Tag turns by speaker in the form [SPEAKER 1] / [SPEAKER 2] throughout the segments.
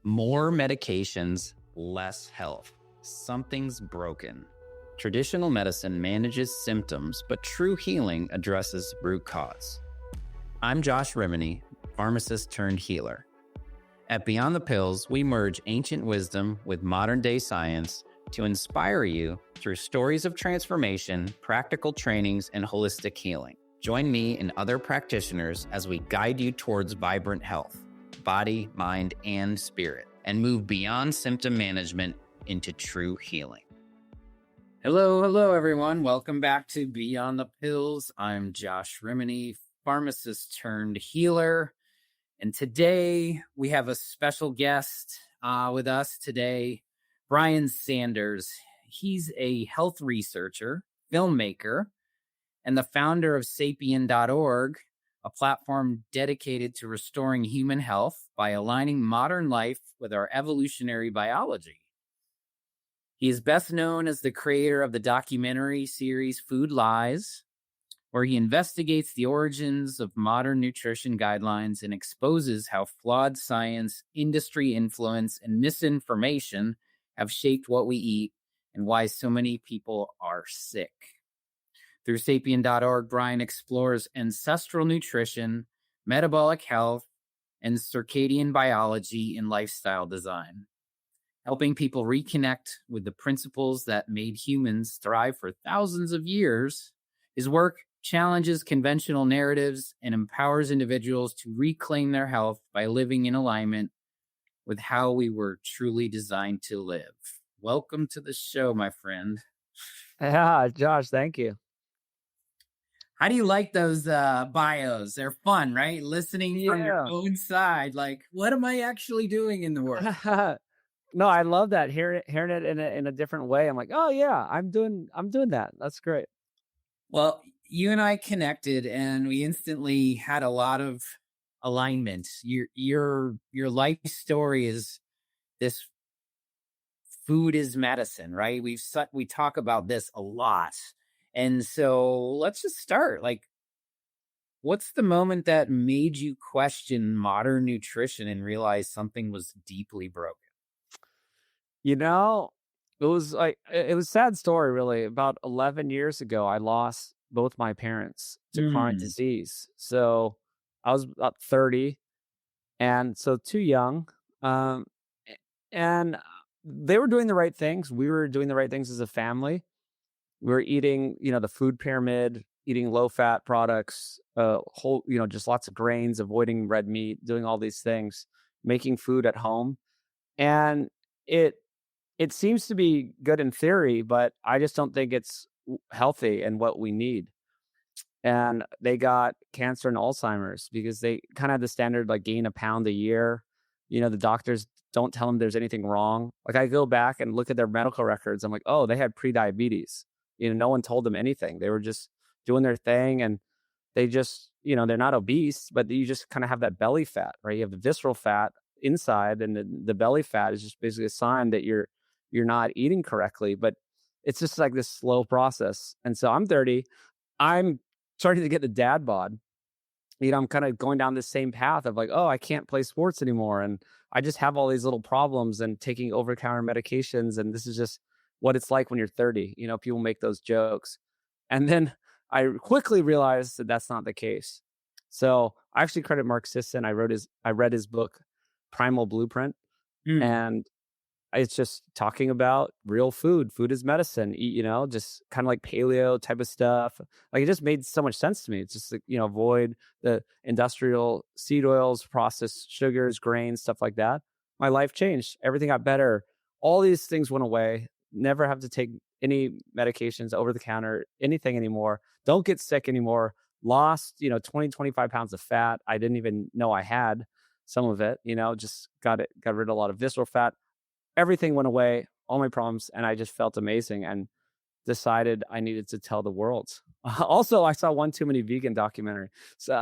[SPEAKER 1] More medications, less health. Something's broken. Traditional medicine manages symptoms, but true healing addresses root cause. I'm Josh Rimany, pharmacist turned healer. At Beyond the Pills, we merge ancient wisdom with modern day science to inspire you through stories of transformation, practical trainings, and holistic healing. Join me and other practitioners as we guide you towards vibrant health, body, mind, and spirit, and move beyond symptom management into true healing. Hello, everyone. Welcome back to Beyond the Pills. I'm Josh Rimany, pharmacist turned healer. And today we have a special guest with us today, Brian Sanders. He's a health researcher, filmmaker, and the founder of sapien.org, a platform dedicated to restoring human health by aligning modern life with our evolutionary biology. He is best known as the creator of the documentary series Food Lies, where he investigates the origins of modern nutrition guidelines and exposes how flawed science, industry influence, and misinformation have shaped what we eat and why so many people are sick. Through sapien.org, Brian explores ancestral nutrition, metabolic health, and circadian biology in lifestyle design, helping people reconnect with the principles that made humans thrive for thousands of years. His work challenges conventional narratives and empowers individuals to reclaim their health by living in alignment with how we were truly designed to live. Welcome to the show, my friend.
[SPEAKER 2] Yeah, Josh, thank you.
[SPEAKER 1] How do you like those bios? They're fun, right? Listening from your own side. Like, what am I actually doing in the world?
[SPEAKER 2] No, I love that. Hearing it in a different way. I'm like, oh yeah, I'm doing that. That's great.
[SPEAKER 1] Well, you and I connected, and we instantly had a lot of alignment. Your life story is this: food is medicine, right? We talk about this a lot. And so let's just start. Like, what's the moment that made you question modern nutrition and realize something was deeply broken?
[SPEAKER 2] You know, it was a sad story, really. About 11 years ago, I lost both my parents to chronic disease. So I was about 30, and so too young. And they were doing the right things. We were doing the right things as a family. We were eating, the food pyramid, eating low-fat products, just lots of grains, avoiding red meat, doing all these things, making food at home. And it seems to be good in theory, but I just don't think it's healthy and what we need. And they got cancer and Alzheimer's because they kind of had the standard, like, gain a pound a year. The doctors don't tell them there's anything wrong. Like, I go back and look at their medical records. I'm like, oh, they had pre-diabetes. No one told them anything. They were just doing their thing, and they just, they're not obese, but you just kind of have that belly fat, right? You have the visceral fat inside, and the belly fat is just basically a sign that you're not eating correctly. But it's just like this slow process. And so I'm 30. I'm starting to get the dad bod. I'm kind of going down this same path of like, oh, I can't play sports anymore. And I just have all these little problems and taking over-the-counter medications. And this is just what it's like when you're 30. People make those jokes. And then I quickly realized that that's not the case. So I actually credit Mark Sisson. I read his book, Primal Blueprint. And it's just talking about real food. Food is medicine, just kind of like paleo type of stuff. Like, it just made so much sense to me. It's just like, avoid the industrial seed oils, processed sugars, grains, stuff like that. My life changed. Everything got better. All these things went away. Never have to take any medications over the counter, anything anymore. Don't get sick anymore. Lost, 20, 25 pounds of fat. I didn't even know I had some of it, just got rid of a lot of visceral fat. Everything went away, all my problems, and I just felt amazing and decided I needed to tell the world. Also, I saw One Too Many Vegan documentary. So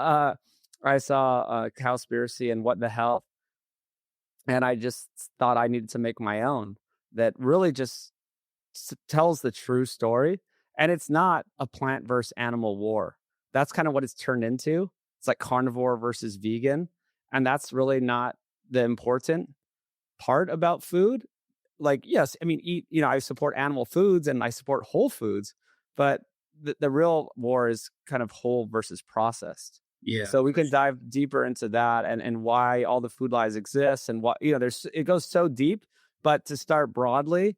[SPEAKER 2] I saw Cowspiracy and What the Health, and I just thought I needed to make my own that really just tells the true story. And it's not a plant versus animal war. That's kind of what it's turned into. It's like carnivore versus vegan, and that's really not the important. part about food. Like, yes, I mean, I support animal foods and I support whole foods, but the real war is kind of whole versus processed.
[SPEAKER 1] Yeah.
[SPEAKER 2] So we can dive deeper into that and why all the food lies exist and what, it goes so deep. But to start broadly,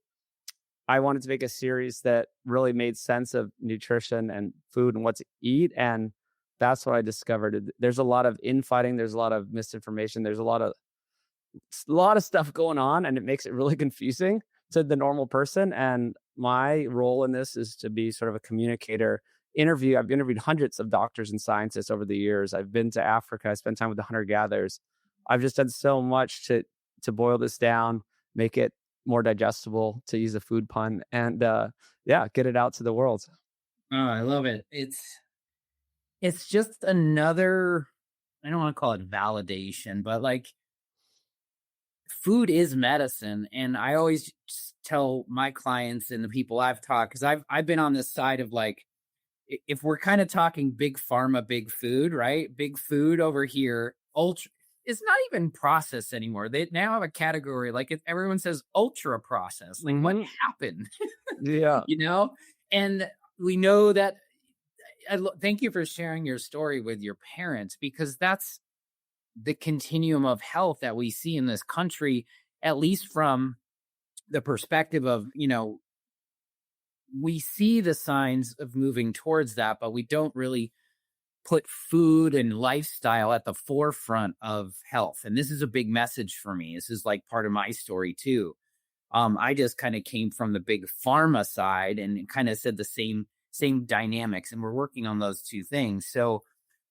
[SPEAKER 2] I wanted to make a series that really made sense of nutrition and food and what to eat. And that's what I discovered. There's a lot of infighting, there's a lot of misinformation, there's a lot of stuff going on, and it makes it really confusing to the normal person. And my role in this is to be sort of a communicator. I've interviewed hundreds of doctors and scientists over the years. I've been to Africa. I spent time with the hunter gatherers. I've just done so much to boil this down, make it more digestible, to use a food pun, and yeah, get it out to the world.
[SPEAKER 1] Oh, I love it. It's just another, I don't want to call it validation, but like food is medicine. And I always just tell my clients and the people I've talked, because I've been on this side of like, if we're kind of talking big pharma, big food, right? Big food over here, ultra, it's not even processed anymore. They now have a category like everyone says ultra processed. Like what happened?
[SPEAKER 2] Yeah.
[SPEAKER 1] you know? And we know that. Thank you for sharing your story with your parents, because that's the continuum of health that we see in this country, at least from the perspective of, we see the signs of moving towards that, but we don't really put food and lifestyle at the forefront of health. And this is a big message for me. This is like part of my story too. I just kind of came from the big pharma side and kind of said the same dynamics, and we're working on those two things. So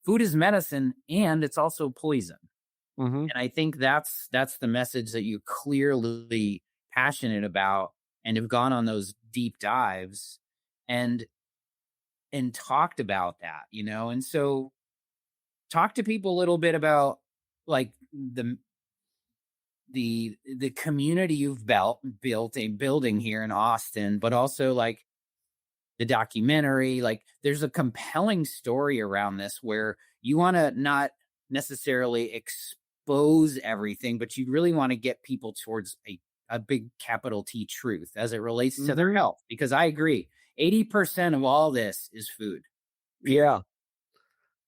[SPEAKER 1] food is medicine and it's also poison.
[SPEAKER 2] Hmm.
[SPEAKER 1] And I think that's the message that you clearly passionate about and have gone on those deep dives and talked about that, And so talk to people a little bit about like the community you've built a building here in Austin, but also like the documentary. Like there's a compelling story around this where you want to not necessarily expose everything, but you really want to get people towards a big capital T truth as it relates to their health. Because I agree, 80% of all this is food.
[SPEAKER 2] Yeah.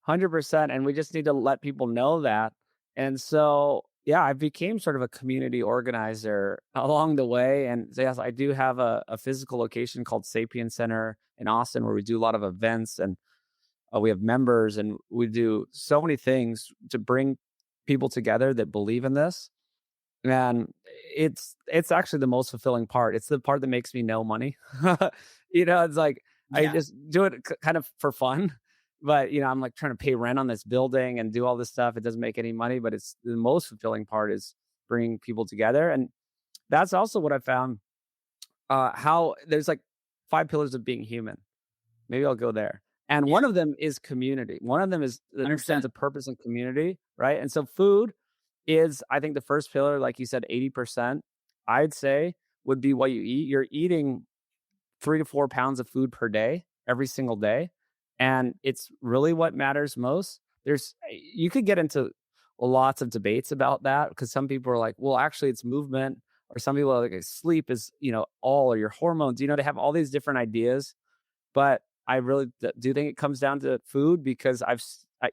[SPEAKER 2] 100%. And we just need to let people know that. And so, yeah, I became sort of a community organizer along the way. And so, yes, I do have a physical location called Sapien Center in Austin where we do a lot of events, and we have members, and we do so many things to bring people together that believe in this. And it's actually the most fulfilling part. It's the part that makes me no money. It's like I just do it kind of for fun. But I'm like trying to pay rent on this building and do all this stuff. It doesn't make any money, but it's the most fulfilling part is bringing people together. And that's also what I found. How there's like 5 pillars of being human. Maybe I'll go there. And one of them is community. One of them is the sense of purpose and community, right? And so food is, I think, the first pillar. Like you said, 80%, I'd say, would be what you eat. You're eating 3 to 4 pounds of food per day, every single day. And it's really what matters most. You could get into lots of debates about that, because some people are like, well, actually it's movement, or some people are like, sleep is, all, or your hormones, they have all these different ideas. But I really do think it comes down to food, because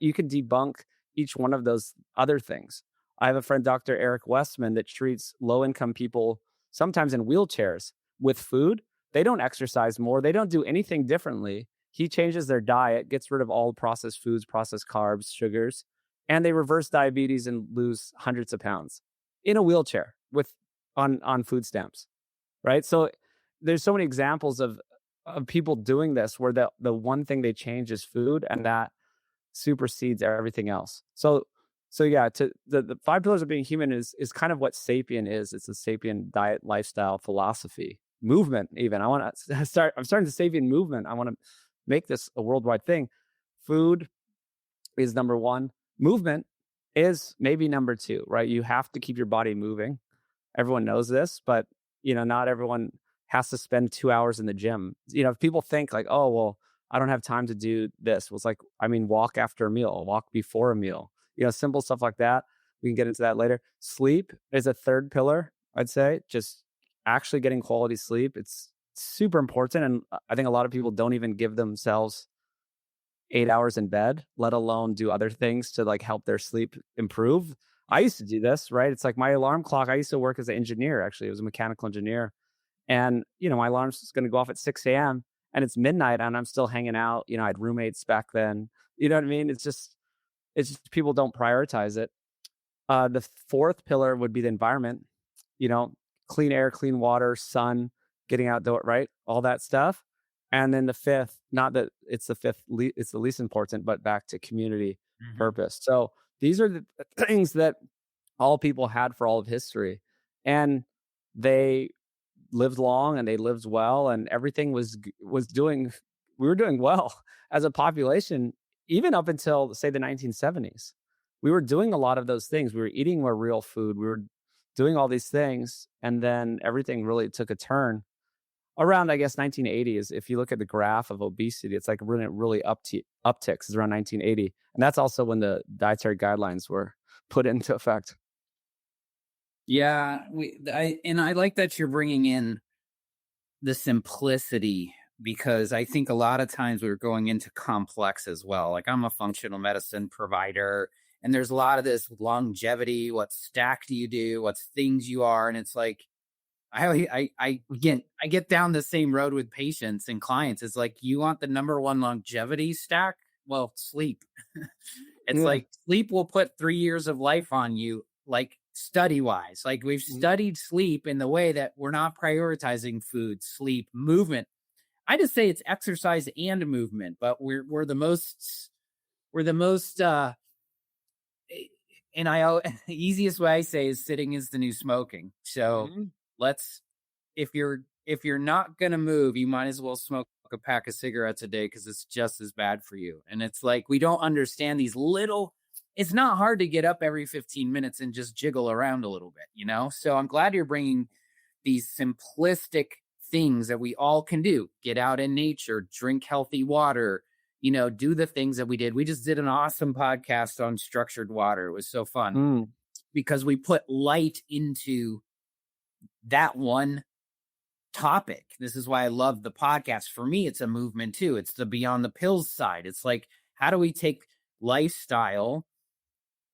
[SPEAKER 2] you can debunk each one of those other things. I have a friend, Dr. Eric Westman, that treats low-income people, sometimes in wheelchairs, with food. They don't exercise more. They don't do anything differently. He changes their diet, gets rid of all processed foods, processed carbs, sugars, and they reverse diabetes and lose hundreds of pounds in a wheelchair on food stamps, right? So there's so many examples of people doing this where the one thing they change is food, and that supersedes everything else. So yeah, to the 5 pillars of being human is kind of what Sapien is. It's a Sapien diet, lifestyle, philosophy, movement. Even I'm starting the Sapien movement. I want to make this a worldwide thing. Food is number 1. Movement is maybe number 2, right? You have to keep your body moving. Everyone knows this, but not everyone has to spend 2 hours in the gym. If people think like, oh, well, I don't have time to do this. Well, it's like, walk after a meal, walk before a meal, simple stuff like that. We can get into that later. Sleep is a third pillar, I'd say. Just actually getting quality sleep. It's super important. And I think a lot of people don't even give themselves 8 hours in bed, let alone do other things to like help their sleep improve. I used to do this, right? It's like my alarm clock. I used to work as an engineer, actually. I was a mechanical engineer. And, my alarm's going to go off at 6 a.m. and it's midnight and I'm still hanging out. I had roommates back then. You know what I mean? It's just people don't prioritize it. The fourth pillar would be the environment, you know, clean air, clean water, sun, getting outdoor, right? All that stuff. And then the fifth, not that it's the fifth, it's the least important, but back to community purpose. So these are the things that all people had for all of history. And they lived long and they lived well and everything we were doing well as a population, even up until say the 1970s. We were doing a lot of those things. We were eating more real food. We were doing all these things. And then everything really took a turn around, I guess, 1980 is, if you look at the graph of obesity, it's like really upticks is around 1980. And that's also when the dietary guidelines were put into effect.
[SPEAKER 1] Yeah, I like that you're bringing in the simplicity, because I think a lot of times we're going into complex as well. Like, I'm a functional medicine provider, and there's a lot of this longevity. What stack do you do? What's things you are? And it's like, I get down the same road with patients and clients. It's like, you want the number one longevity stack? Well, sleep. It's like, sleep will put 3 years of life on you, like study wise. Like, we've studied sleep in the way that we're not prioritizing food, sleep, movement. I just say it's exercise and movement, but we're the most and the easiest way I say is sitting is the new smoking. So if you're not gonna move, you might as well smoke a pack of cigarettes a day, because it's just as bad for you. And it's like, we don't understand these little. It's not hard to get up every 15 minutes and just jiggle around a little bit, So I'm glad you're bringing these simplistic things that we all can do. Get out in nature, drink healthy water, do the things that we did. We just did an awesome podcast on structured water. It was so fun because we put light into that one topic. This is why I love the podcast. For me, it's a movement too. It's the beyond the pills side. It's like, how do we take lifestyle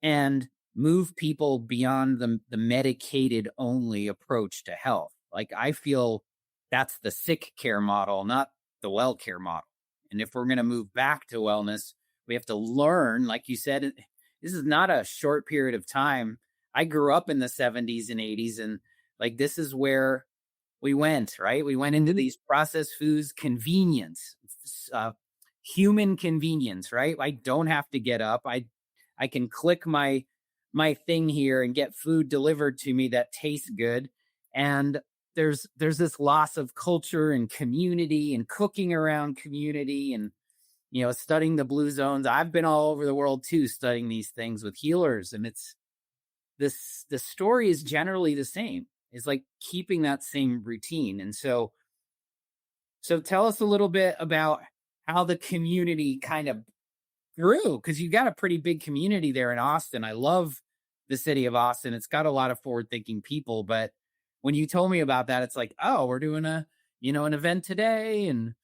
[SPEAKER 1] and move people beyond the medicated only approach to health? Like, I feel that's the sick care model, not the well care model. And if we're going to move back to wellness, we have to learn, like you said, this is not a short period of time. I grew up in the 70s and 80s, and like, this is where we went, right? We went into these processed foods, convenience, human convenience, right? I don't have to get up. I can click my thing here and get food delivered to me that tastes good. And there's this loss of culture and community and cooking around community and, studying the blue zones. I've been all over the world too, studying these things with healers. And the story is generally the same. It's like keeping that same routine. And so tell us a little bit about how the community kind of grew, because you've got a pretty big community there in Austin. I love the city of Austin. It's got a lot of forward-thinking people, but when you told me about that, it's like, oh, we're doing an event today, and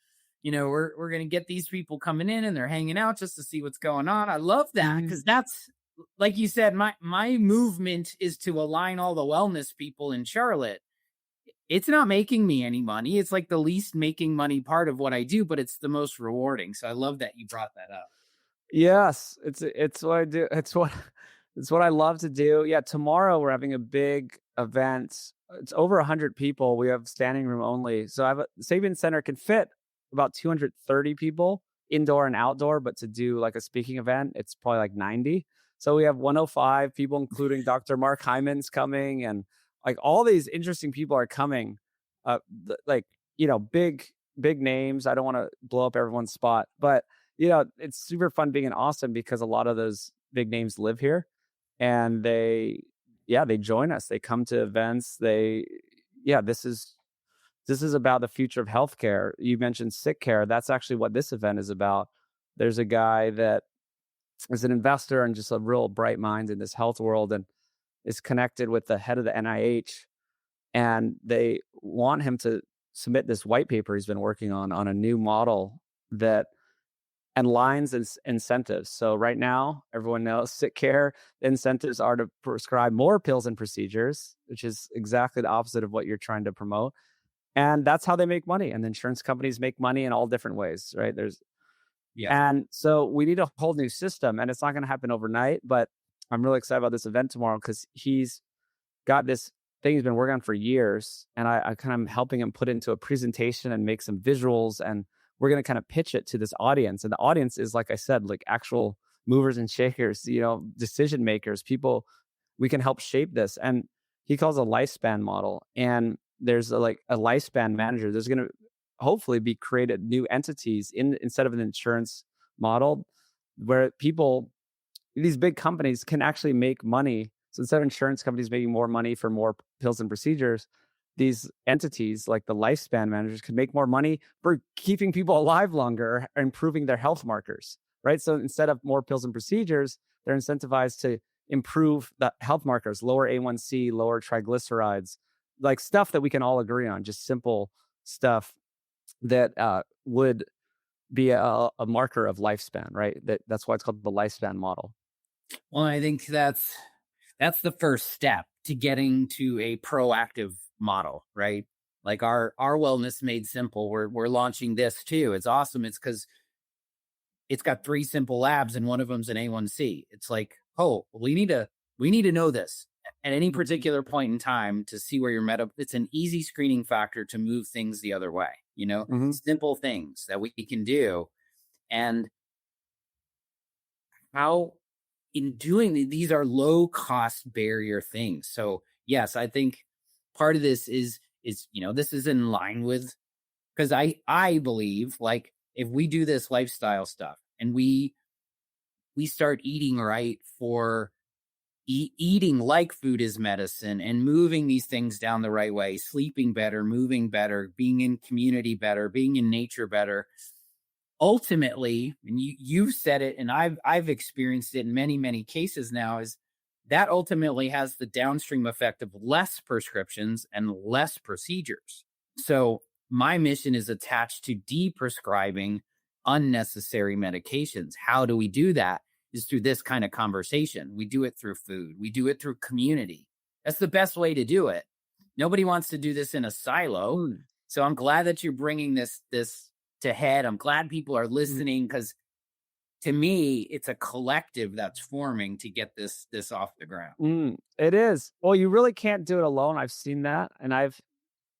[SPEAKER 1] we're going to get these people coming in and they're hanging out just to see what's going on. I love that, because that's, like you said, my movement is to align all the wellness people in Charlotte. It's not making me any money. It's like the least making money part of what I do, but it's the most rewarding. So I love that you brought that up.
[SPEAKER 2] Yes, it's what I do. It's what I love to do. Yeah, tomorrow we're having a big event. It's over 100 people. We have standing room only. So the Sabian Center can fit about 230 people, indoor and outdoor, but to do like a speaking event, it's probably like 90. So we have 105 people, including Dr. Mark Hyman's coming, and like all these interesting people are coming. Big names. I don't want to blow up everyone's spot, but it's super fun being in Austin because a lot of those big names live here, and they join us. They come to events. This is about the future of healthcare. You mentioned sick care. That's actually what this event is about. There's a guy that is an investor and just a real bright mind in this health world, and is connected with the head of the NIH, and they want him to submit this white paper he's been working on a new model that aligns incentives. So right now, everyone knows sick care incentives are to prescribe more pills and procedures, which is exactly the opposite of what you're trying to promote. And that's how they make money. And the insurance companies make money in all different ways, right?
[SPEAKER 1] Yeah.
[SPEAKER 2] And so we need a whole new system, and it's not going to happen overnight. But I'm really excited about this event tomorrow because he's got this thing he's been working on for years, and I kind of helping him put it into a presentation and make some visuals, and we're going to kind of pitch it to this audience. And the audience is, like I said, like actual movers and shakers, decision makers, people. We can help shape this. And he calls a lifespan model, and there's a lifespan manager. There's going to hopefully be created new entities instead of an insurance model where these big companies can actually make money. So instead of insurance companies making more money for more pills and procedures, these entities like the lifespan managers can make more money for keeping people alive longer or improving their health markers, right? So instead of more pills and procedures, they're incentivized to improve the health markers, lower A1C, lower triglycerides, like stuff that we can all agree on, just simple stuff that would be a marker of lifespan, right? That's why it's called the lifespan model.
[SPEAKER 1] Well, I think that's the first step to getting to a proactive model, right? Like our wellness made simple. We're launching this too. It's awesome. It's because it's got 3 simple labs and one of them's an A1C. It's like, oh, we need to know this at any particular point in time to see where your it's an easy screening factor to move things the other way, simple things that we can do. And how in doing these are low cost barrier things. So yes, I think part of this is this is in line with, because I believe, like, if we do this lifestyle stuff and we start eating right for eating like food is medicine and moving these things down the right way, sleeping better, moving better, being in community better, being in nature better, ultimately, and you've said it, and I've experienced it in many cases now, is that ultimately has the downstream effect of less prescriptions and less procedures. So my mission is attached to deprescribing unnecessary medications. How do we do that? Is through this kind of conversation. We do it through food. We do it through community. That's the best way to do it. Nobody wants to do this in a silo. So I'm glad that you're bringing this to head. I'm glad people are listening, because to me, it's a collective that's forming to get this off the ground.
[SPEAKER 2] It is. Well, you really can't do it alone. I've seen that, and I've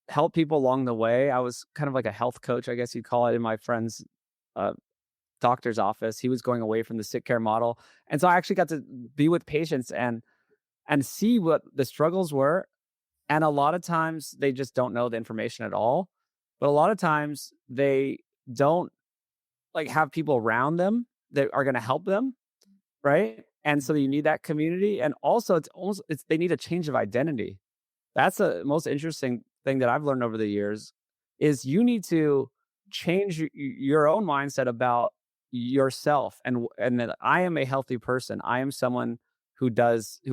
[SPEAKER 2] helped people along the way. I was kind of like a health coach, I guess you'd call it, in my friend's doctor's office. He was going away from the sick care model, and so I actually got to be with patients and see what the struggles were. And a lot of times they just don't know the information at all, but a lot of times they don't have people around them that are going to help them, right? And so you need that community. And also they need a change of identity. That's the most interesting thing that I've learned over the years, is you need to change your own mindset about yourself, and that I am a healthy person. I am someone who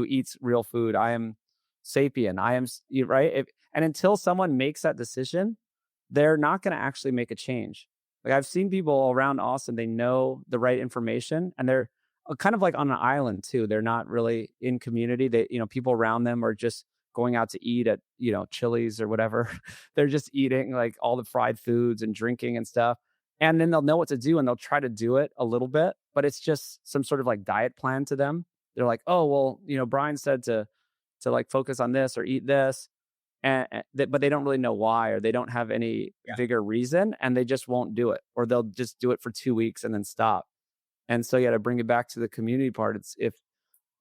[SPEAKER 2] eats real food. I am sapient. I am right. And until someone makes that decision, they're not going to actually make a change. Like, I've seen people around Austin, they know the right information, and they're kind of like on an island too. They're not really in community. They, people around them are just going out to eat at, Chili's or whatever. They're just eating like all the fried foods and drinking and stuff. And then they'll know what to do, and they'll try to do it a little bit, but it's just some sort of like diet plan to them. They're like, oh, well, Brian said to like focus on this or eat this. But they don't really know why, or they don't have any bigger reason, and they just won't do it, or they'll just do it for 2 weeks and then stop. And so, to bring it back to the community part, it's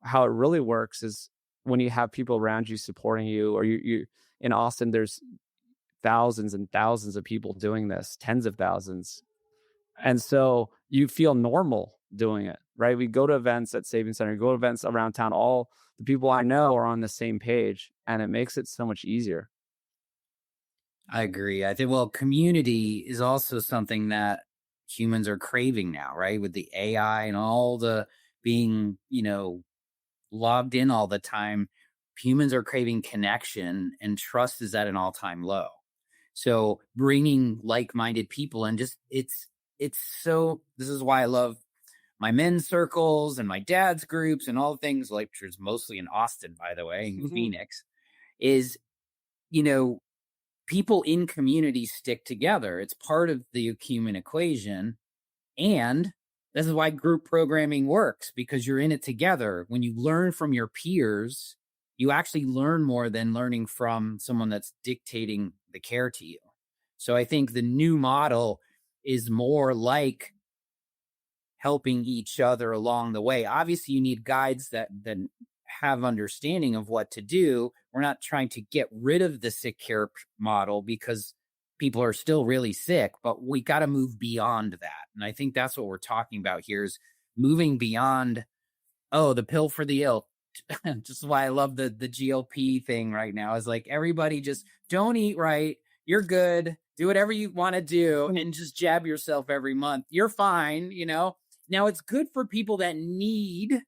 [SPEAKER 2] how it really works is when you have people around you supporting you, or you in Austin, there's thousands and thousands of people doing this, tens of thousands. And so you feel normal doing it, right? We go to events at Saving Center, go to events around town, all the people I know are on the same page, and it makes it so much easier.
[SPEAKER 1] I agree. I think, community is also something that humans are craving now, right? With the AI and all the being, logged in all the time. humans are craving connection, and trust is at an all-time low. So bringing like-minded people and just it's so this is why I love my men's circles and my dad's groups and all things, like which is mostly in Austin, by the way, in
[SPEAKER 2] Mhm.
[SPEAKER 1] Phoenix, is you know, people in communities stick together. It's part of the human equation. And this is why group programming works, because you're in it together. When you learn from your peers, you actually learn more than learning from someone that's dictating the care to you. So I think the new model is more like helping each other along the way. Obviously, you need guides that have understanding of what to do. We're not trying to get rid of the sick care model because people are still really sick, but we got to move beyond that. And I think that's what we're talking about here is moving beyond, oh, the pill for the ill. Just why I love the GLP thing right now is like everybody just don't eat right. You're good. Do whatever you want to do
[SPEAKER 2] Mm.
[SPEAKER 1] and just jab yourself every month. You're fine, you know. Now it's good for people that need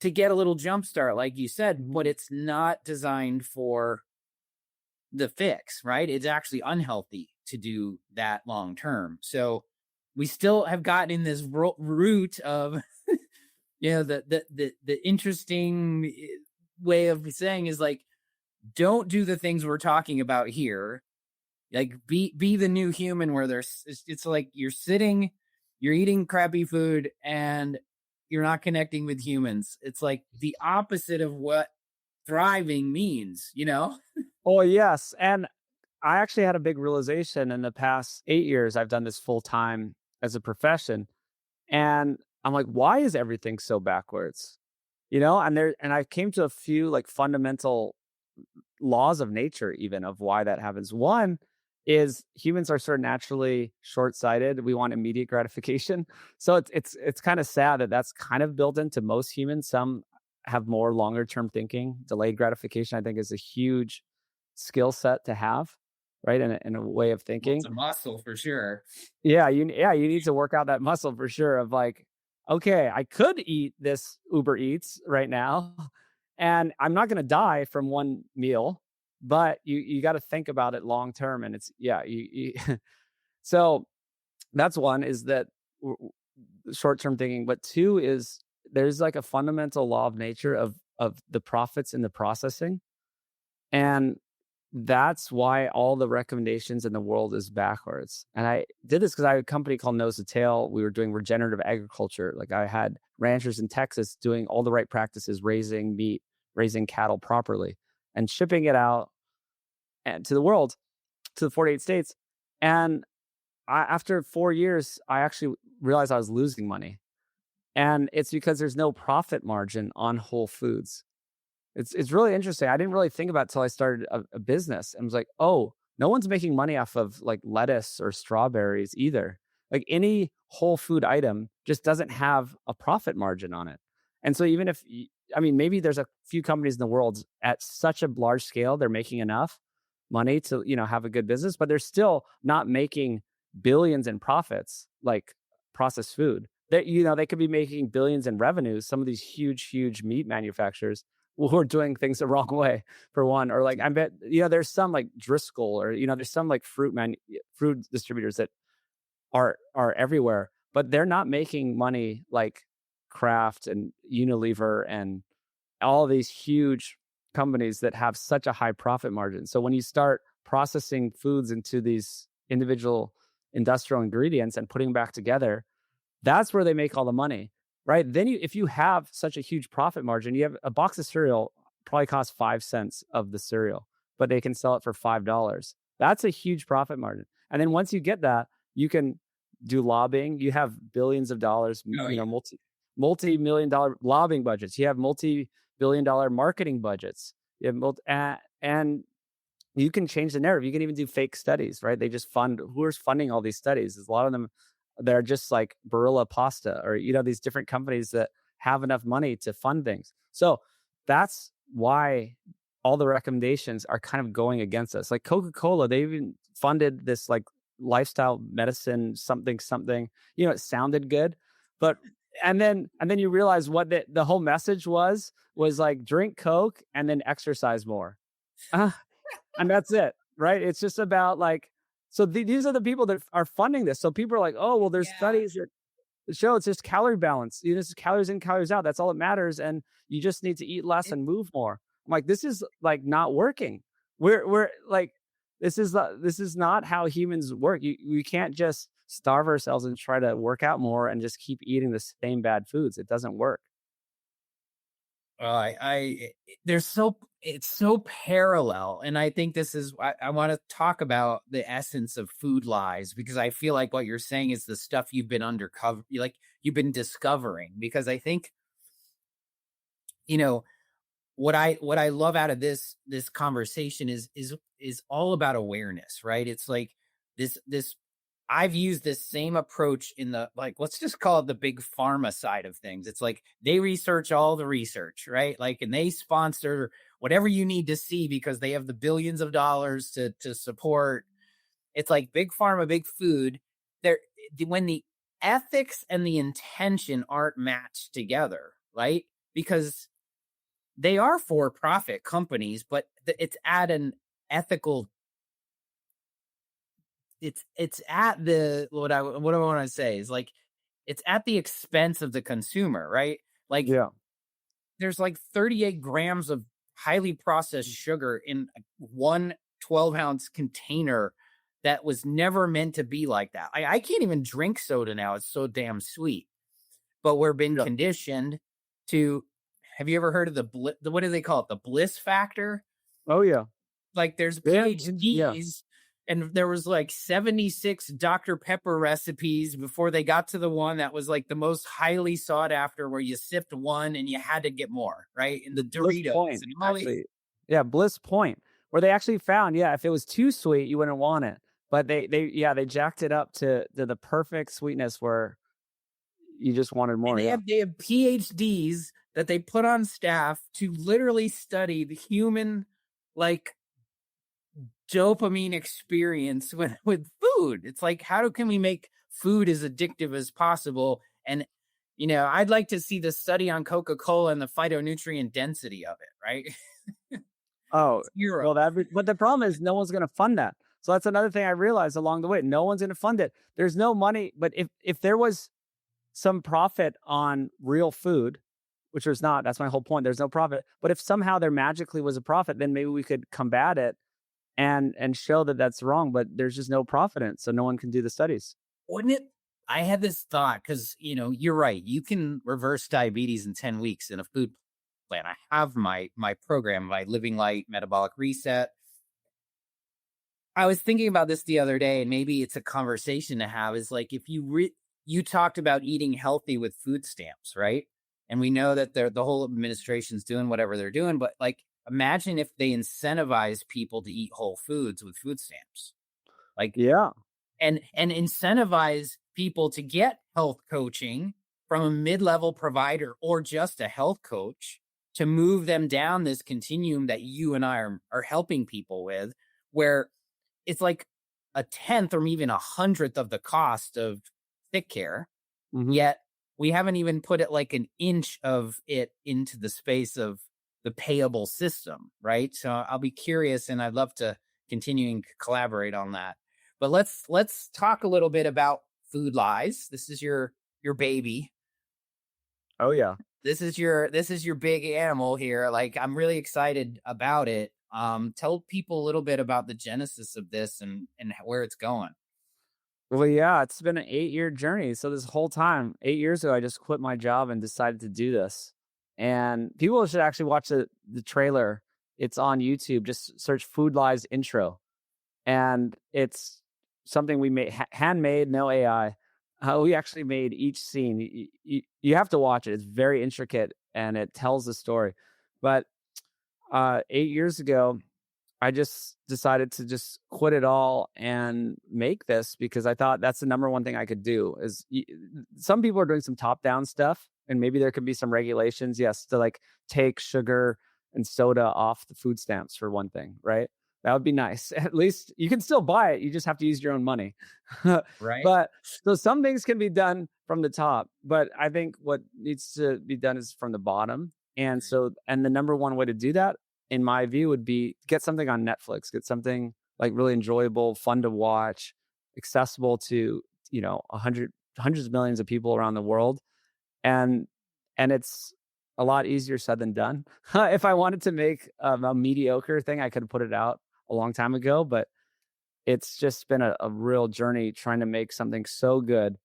[SPEAKER 1] to get a little jump start, like you said, but it's not designed for the fix, right? It's actually unhealthy to do that long term. So we still have gotten in this route of, the interesting way of saying is like, don't do the things we're talking about here. Like be the new human where it's like you're eating crappy food and you're not connecting with humans. It's like the opposite of what thriving means, you know?
[SPEAKER 2] Oh, yes. And I actually had a big realization in the past 8 years. I've done this full time as a profession. And I'm like, why is everything so backwards? And I came to a few like fundamental laws of nature, even of why that happens. One is humans are sort of naturally short-sighted. We want immediate gratification. So it's kind of sad that that's kind of built into most humans. Some have more longer term thinking. Delayed gratification, I think, is a huge skill set to have, right? In a way of
[SPEAKER 1] Well, it's
[SPEAKER 2] thinking.
[SPEAKER 1] a muscle for sure.
[SPEAKER 2] Yeah, you need to work out that muscle for sure of like, okay, I could eat this Uber Eats right now and I'm not going to die from one meal, but you got to think about it long term and it's yeah, so that's one is that short term thinking, but two is there's like a fundamental law of nature of the profits in the processing. And that's why all the recommendations in the world is backwards. And I did this because I had a company called Nose to Tail. We were doing regenerative agriculture. Like I had ranchers in Texas doing all the right practices, raising meat, raising cattle properly, and shipping it out and to the world, to the 48 states. And after 4 years, I actually realized I was losing money. And it's because there's no profit margin on whole foods. It's really interesting. I didn't really think about it till I started a business and was like, "Oh, no one's making money off of like lettuce or strawberries either." Like any whole food item just doesn't have a profit margin on it. And so even if I mean, maybe there's a few companies in the world at such a large scale, they're making enough money to, have a good business, but they're still not making billions in profits like processed food. They could be making billions in revenues. Some of these huge meat manufacturers who are doing things the wrong way for one, or like I bet there's some like Driscoll or there's some like fruit distributors that are everywhere, but they're not making money like Kraft and Unilever and all these huge companies that have such a high profit margin. So when you start processing foods into these individual industrial ingredients and putting them back together, that's where they make all the money, right? Then if you have such a huge profit margin, you have a box of cereal probably costs 5 cents of the cereal, but they can sell it for $5. That's a huge profit margin. And then once you get that, you can do lobbying. You have billions of dollars,
[SPEAKER 1] Oh yeah.
[SPEAKER 2] multi-million dollar lobbying budgets. You have multi-billion dollar marketing budgets. You have and you can change the narrative. You can even do fake studies, right? They just fund who's funding all these studies. There's a lot of them that are just like Barilla Pasta or these different companies that have enough money to fund things. So that's why all the recommendations are kind of going against us. Like Coca-Cola, they even funded this like lifestyle medicine something. It sounded good, but and then you realize what the whole message was like, drink Coke and then exercise more. Uh, and that's it, right? It's just about like, so these are the people that are funding this. So people are like, oh, well, there's
[SPEAKER 3] Yeah.
[SPEAKER 2] studies that show it's just calorie balance. You know, it's calories in, calories out. That's all that matters. And you just need to eat less
[SPEAKER 3] It,
[SPEAKER 2] and move more. I'm like, this is like not working. We're like, this is not how humans work. We can't just starve ourselves and try to work out more and just keep eating the same bad foods. It doesn't work.
[SPEAKER 3] there's so it's so parallel, and I think this is I want to talk about the essence of food lies, because I feel like what you're saying is the stuff you've been you've been discovering. Because I think, you know, what I love out of this conversation is all about awareness, right? It's like this I've used this same approach in the, like, let's just call it the big pharma side of things. It's like they research all the research, right? Like, and they sponsor whatever you need to see because they have the billions of dollars to support. It's like big pharma, big food. There, when the ethics and the intention aren't matched together, right? Because they are for-profit companies, but it's at an ethical. It's at the what I want to say is like it's at the expense of the consumer, right? Like
[SPEAKER 2] Yeah.
[SPEAKER 3] there's like 38 grams of highly processed sugar in one 12-ounce container that was never meant to be like that. I can't even drink soda now; it's so damn sweet. But we're been
[SPEAKER 2] Yeah.
[SPEAKER 3] conditioned to. Have you ever heard of the what do they call it? The bliss factor?
[SPEAKER 2] Oh yeah.
[SPEAKER 3] Like there's
[SPEAKER 2] Yeah.
[SPEAKER 3] PhDs, and there was like 76 Dr. Pepper recipes before they got to the one that was like the most highly sought after, where you sipped one and you had to get more, right? And the
[SPEAKER 2] Bliss
[SPEAKER 3] Doritos
[SPEAKER 2] Point,
[SPEAKER 3] and all these.
[SPEAKER 2] actually. Yeah, Bliss Point, where they actually found, yeah, if it was too sweet, you wouldn't want it. But they jacked it up to the perfect sweetness where you just wanted more.
[SPEAKER 3] And
[SPEAKER 2] Yeah.
[SPEAKER 3] they have PhDs that they put on staff to literally study the human, like, dopamine experience with food. It's like, can we make food as addictive as possible? And I'd like to see the study on Coca-Cola and the phytonutrient density of it, right?
[SPEAKER 2] Oh,
[SPEAKER 3] Zero.
[SPEAKER 2] well, but the problem is no one's going to fund that. So that's another thing I realized along the way. No one's going to fund it. There's no money. But if there was some profit on real food, which there's not, that's my whole point. There's no profit. But if somehow there magically was a profit, then maybe we could combat it and show that that's wrong. But there's just no profit in it, so no one can do the studies.
[SPEAKER 3] Wouldn't it? I had this thought because, you're right. You can reverse diabetes in 10 weeks in a food plan. I have my program, my Living Light Metabolic Reset. I was thinking about this the other day, and maybe it's a conversation to have, is like, if you talked about eating healthy with food stamps, right? And we know that the whole administration's doing whatever they're doing, but like, imagine if they incentivize people to eat whole foods with food stamps. Like,
[SPEAKER 2] Yeah.
[SPEAKER 3] and incentivize people to get health coaching from a mid-level provider or just a health coach to move them down this continuum that you and I are helping people with, where it's like a 10th or even 100th of the cost of sick care.
[SPEAKER 2] Mhm.
[SPEAKER 3] Yet we haven't even put it like an inch of it into the space of the payable system, right? So I'll be curious, and I'd love to continue and collaborate on that. But let's talk a little bit about food lies. This is your baby.
[SPEAKER 2] Oh yeah.
[SPEAKER 3] This is your big animal here. Like, I'm really excited about it. Tell people a little bit about the genesis of this and where it's going.
[SPEAKER 2] Well, yeah, it's been an 8-year journey. So this whole time, 8 years ago, I just quit my job and decided to do this. And people should actually watch the trailer. It's on YouTube. Just search "Food Lies Intro," and it's something we made handmade, no AI. We actually made each scene. You have to watch it. It's very intricate and it tells the story. But 8 years ago, I just decided to just quit it all and make this because I thought that's the number one thing I could do. Some people are doing some top down stuff, and maybe there could be some regulations, yes, to like take sugar and soda off the food stamps for one thing, right? That would be nice. At least you can still buy it. You just have to use your own money.
[SPEAKER 3] Right.
[SPEAKER 2] But so some things can be done from the top, but I think what needs to be done is from the bottom. And the number one way to do that, in my view, would be get something on Netflix, get something like really enjoyable, fun to watch, accessible to, hundreds of millions of people around the world. And it's a lot easier said than done. If I wanted to make a mediocre thing, I could have put it out a long time ago, but it's just been a real journey trying to make something so good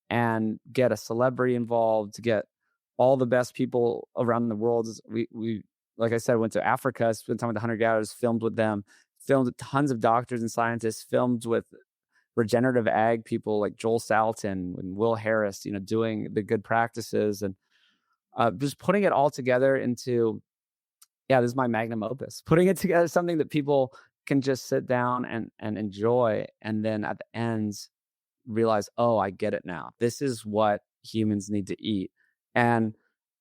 [SPEAKER 2] and get a celebrity involved, to get all the best people around the world. We like I said, went to Africa, spent time with the hunter-gatherers, filmed with them, filmed with tons of doctors and scientists, filmed with regenerative ag people like Joel Salatin and Will Harris, doing the good practices, and just putting it all together into, this is my magnum opus, putting it together, something that people can just sit down and enjoy. And then at the end realize, oh, I get it now. This is what humans need to eat. And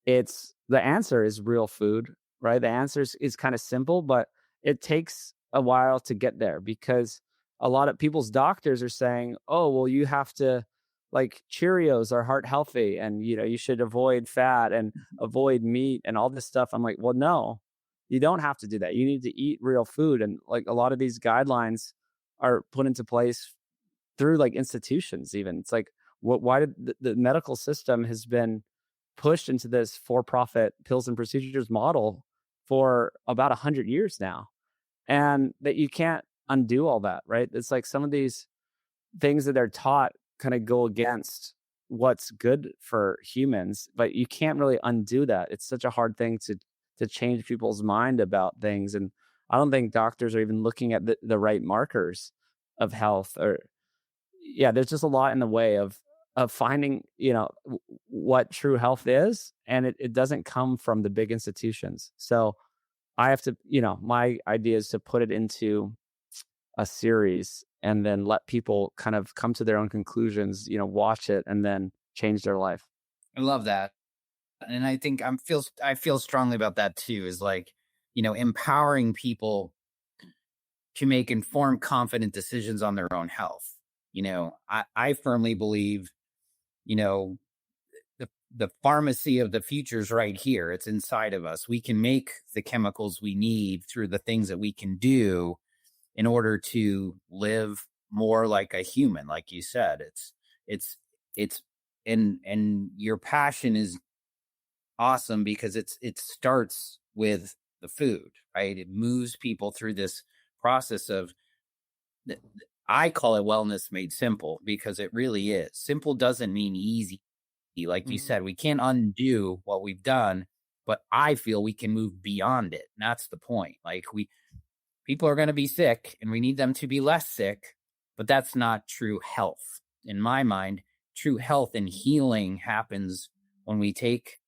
[SPEAKER 2] the answer is real food, right? The answer is kind of simple, but it takes a while to get there, because a lot of people's doctors are saying, oh, well, you have to, like, Cheerios are heart healthy, and you should avoid fat and avoid meat and all this stuff. I'm like, well, no, you don't have to do that. You need to eat real food. And like a lot of these guidelines are put into place through like institutions. Even it's like, why did the medical system has been pushed into this for-profit pills and procedures model for about 100 years now, and that you can't undo all that, right? It's like some of these things that they're taught kind of go against what's good for humans, but you can't really undo that. It's such a hard thing to change people's mind about things. And I don't think doctors are even looking at the right markers of health, or there's just a lot in the way of finding, what true health is. And it doesn't come from the big institutions. So I have to, my idea is to put it into a series and then let people kind of come to their own conclusions, watch it and then change their life.
[SPEAKER 3] I love that. And I think I feel strongly about that too, is like, empowering people to make informed, confident decisions on their own health. I firmly believe, the pharmacy of the future is right here. It's inside of us. We can make the chemicals we need through the things that we can do in order to live more like a human. Like you said, and your passion is awesome, because it starts with the food, right? It moves people through this process of, I call it wellness made simple, because it really is. Simple doesn't mean easy. Like you said, we can't undo what we've done, but I feel we can move beyond it. And that's the point. Like people are going to be sick and we need them to be less sick, but that's not true health. In my mind, true health and healing happens when we take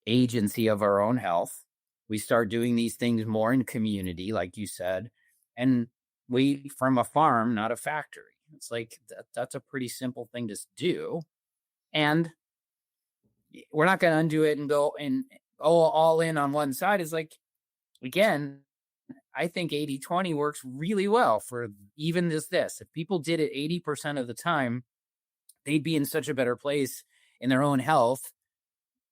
[SPEAKER 3] agency of our own health. We start doing these things more in community, like you said, and we from a farm, not a factory. It's like that's a pretty simple thing to do. And we're not going to undo it and go all in on one side. Is like, again, I think 80-20 works really well for even this. If people did it 80% of the time, they'd be in such a better place in their own health.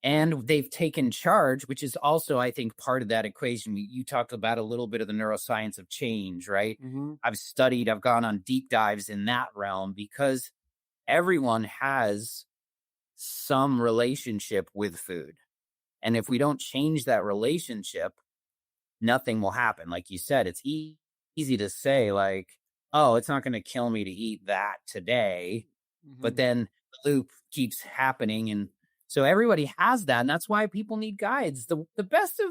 [SPEAKER 3] And they've taken charge, which is also, I think, part of that equation. You talked about a little bit of the neuroscience of change, right?
[SPEAKER 2] Mm-hmm.
[SPEAKER 3] I've gone on deep dives in that realm, because everyone has some relationship with food. And if we don't change that relationship, nothing will happen. Like you said, it's easy to say, like, oh, it's not going to kill me to eat that today. Mm-hmm. But then the loop keeps happening. And so everybody has that. And that's why people need guides. The best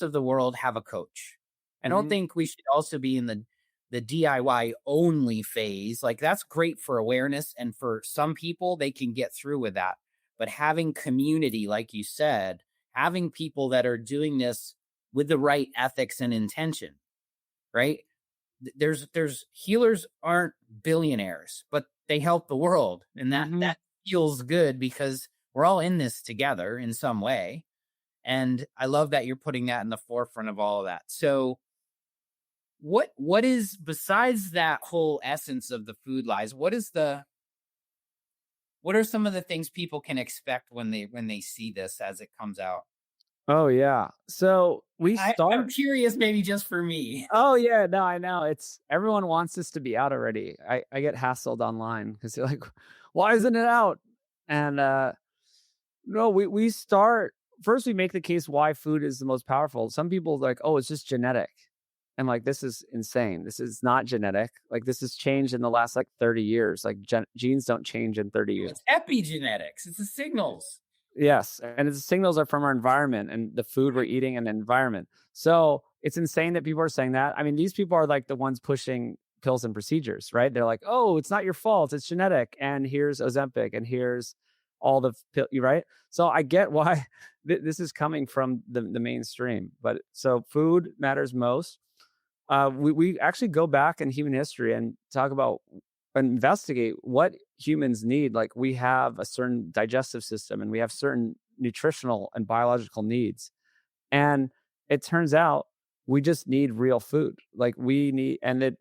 [SPEAKER 3] of the world have a coach. I don't think we should also be in the DIY only phase. Like, that's great for awareness. And for some people, they can get through with that. But having community, like you said, having people that are doing this with the right ethics and intention, right? There's healers aren't billionaires, but they help the world. And that feels good, because we're all in this together in some way. And I love that you're putting that in the forefront of all of that. So what is, besides that whole essence of the food lies, what are some of the things people can expect when they see this as it comes out?
[SPEAKER 2] Oh yeah. So we
[SPEAKER 3] I'm
[SPEAKER 2] start.
[SPEAKER 3] curious, maybe just for me.
[SPEAKER 2] Oh yeah, no, I know. It's everyone wants this to be out already. I get hassled online because they're like, why isn't it out? And no, we start first. We make the case why food is the most powerful. Some people are like, oh, it's just genetic, and like this is insane. This is not genetic. Like this has changed in the last like 30 years. Like genes don't change in 30 years.
[SPEAKER 3] It's epigenetics. It's the signals.
[SPEAKER 2] Yes, and the signals are from our environment and the food we're eating and the environment. So it's insane that people are saying that. I mean, these people are like the ones pushing pills and procedures, right? They're like, "Oh, it's not your fault. It's genetic, and here's Ozempic, and here's all the pill." Right? So I get why this is coming from the mainstream. But so food matters most. We actually go back in human history and talk about investigate what humans need. Like we have a certain digestive system and we have certain nutritional and biological needs. And it turns out we just need real food. Like we need, and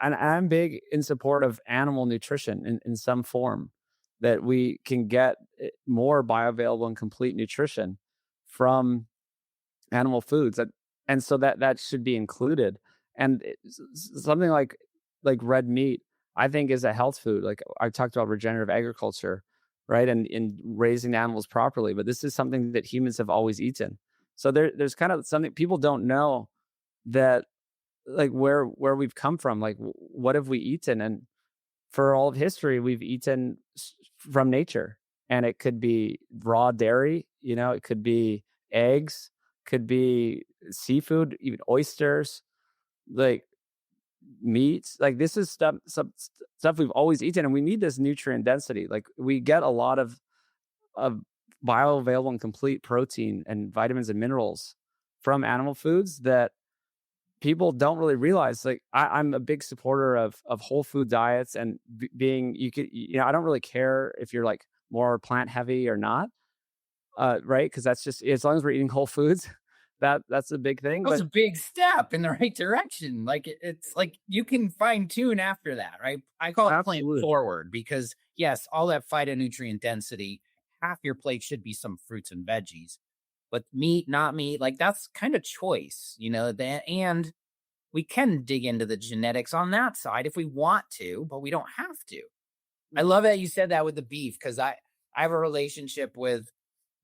[SPEAKER 2] I'm big in support of animal nutrition in some form, that we can get more bioavailable and complete nutrition from animal foods, and so that should be included. And something like red meat, I think, is a health food. Like I talked about regenerative agriculture, right, and in raising animals properly, but this is something that humans have always eaten. So there's kind of something people don't know, that like where we've come from, like what have we eaten. And for all of history we've eaten from nature, and it could be raw dairy, it could be eggs, could be seafood, even oysters, like meats. Like this is stuff we've always eaten, and we need this nutrient density. Like we get a lot of bioavailable and complete protein and vitamins and minerals from animal foods that people don't really realize. Like I'm a big supporter of whole food diets, and being, I don't really care if you're like more plant heavy or not, right? Because that's just, as long as we're eating whole foods, that's a big thing.
[SPEAKER 3] That's a big step in the right direction. Like it's like you can fine tune after that, right? I call it plant forward, because yes, all that phytonutrient density, half your plate should be some fruits and veggies, but meat, not meat, like that's kind of choice, and we can dig into the genetics on that side if we want to, but we don't have to. I love that you said that with the beef, because I have a relationship with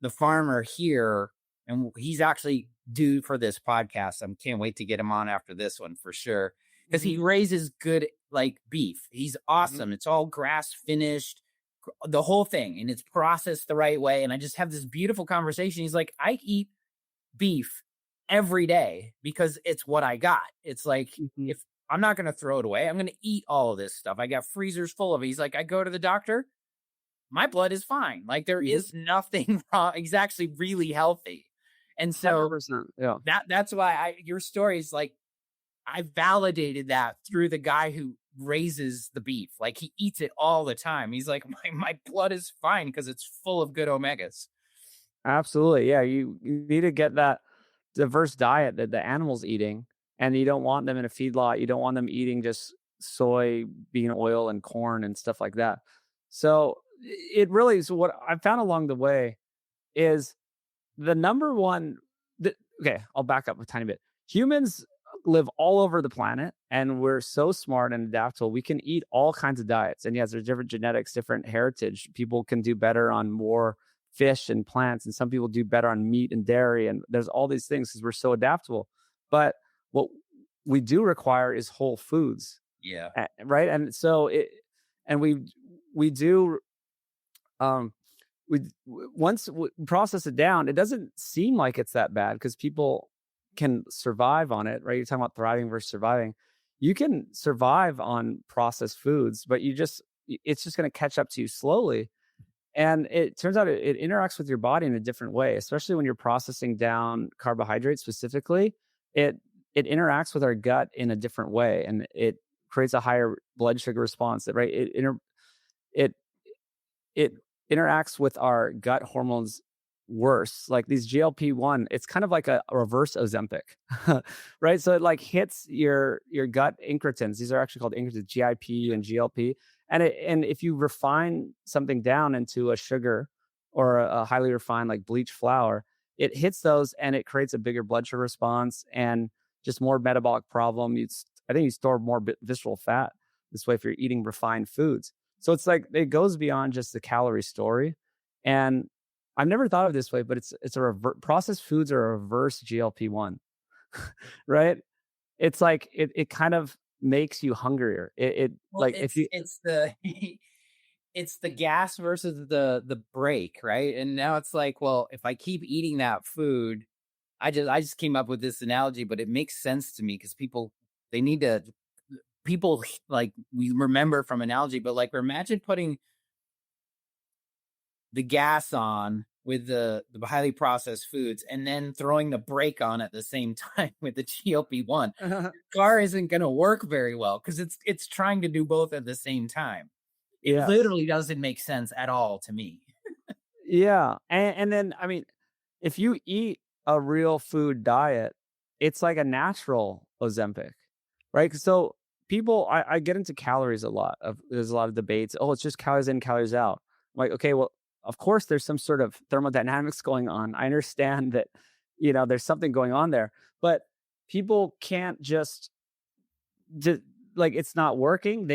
[SPEAKER 3] the farmer here, and he's actually due for this podcast. I can't wait to get him on after this one for sure, because he raises good like beef. He's awesome. It's all grass finished, the whole thing, and it's processed the right way. And I just have this beautiful conversation. He's like, I eat beef every day because it's what I got. It's like, if I'm not going to throw it away, I'm going to eat all of this stuff. I got freezers full of it. He's like, I go to the doctor, my blood is fine. Like there is nothing wrong. He's actually really healthy. And so
[SPEAKER 2] 100%, yeah.
[SPEAKER 3] That's why your story is like, I validated that through the guy who raises the beef. Like he eats it all the time. He's like, my blood is fine because it's full of good omegas.
[SPEAKER 2] Absolutely. Yeah. You need to get that diverse diet that the animal's eating, and you don't want them in a feedlot. You don't want them eating just soybean oil and corn and stuff like that. So it really, so what I found along the way is the number one, okay, I'll back up a tiny bit. Humans live all over the planet, and we're so smart and adaptable. We can eat all kinds of diets. And yes, there's different genetics, different heritage. People can do better on more fish and plants, and some people do better on meat and dairy. And there's all these things because we're so adaptable. But what we do require is whole foods.
[SPEAKER 3] Yeah.
[SPEAKER 2] Right. And so we do, once we process it down, it doesn't seem like it's that bad because people can survive on it, right? You're talking about thriving versus surviving. You can survive on processed foods, but it's just going to catch up to you slowly. And it turns out it interacts with your body in a different way, especially when you're processing down carbohydrates specifically. It interacts with our gut in a different way, and it creates a higher blood sugar response. Right? It interacts with our gut hormones worse. Like these GLP-1, it's kind of like a reverse Ozempic, right? So it like hits your gut incretins. These are actually called incretins, GIP and GLP. And if you refine something down into a sugar or a highly refined like bleached flour, it hits those and it creates a bigger blood sugar response and just more metabolic problem. I think you store more visceral fat this way if you're eating refined foods. So it's like it goes beyond just the calorie story. And I've never thought of it this way, but it's a processed foods are a reverse GLP-1, right? It's like it kind of makes you hungrier. It
[SPEAKER 3] Well,
[SPEAKER 2] like if you
[SPEAKER 3] it's the it's the gas versus the brake, right? And now it's like, well, if I keep eating that food, I just came up with this analogy, but it makes sense to me because they need to people like we remember from analogy, but like imagine putting the gas on with the highly processed foods and then throwing the brake on at the same time with the GLP-1. Car isn't going to work very well because it's trying to do both at the same time. It
[SPEAKER 2] yes.
[SPEAKER 3] literally doesn't make sense at all to me.
[SPEAKER 2] Yeah. And then I mean, if you eat a real food diet, it's like a natural Ozempic, right? So I get into calories a lot. There's a lot of debates. Oh, it's just calories in, calories out. I'm like, okay, well, of course, there's some sort of thermodynamics going on. I understand that, there's something going on there, but people can't just like it's not working.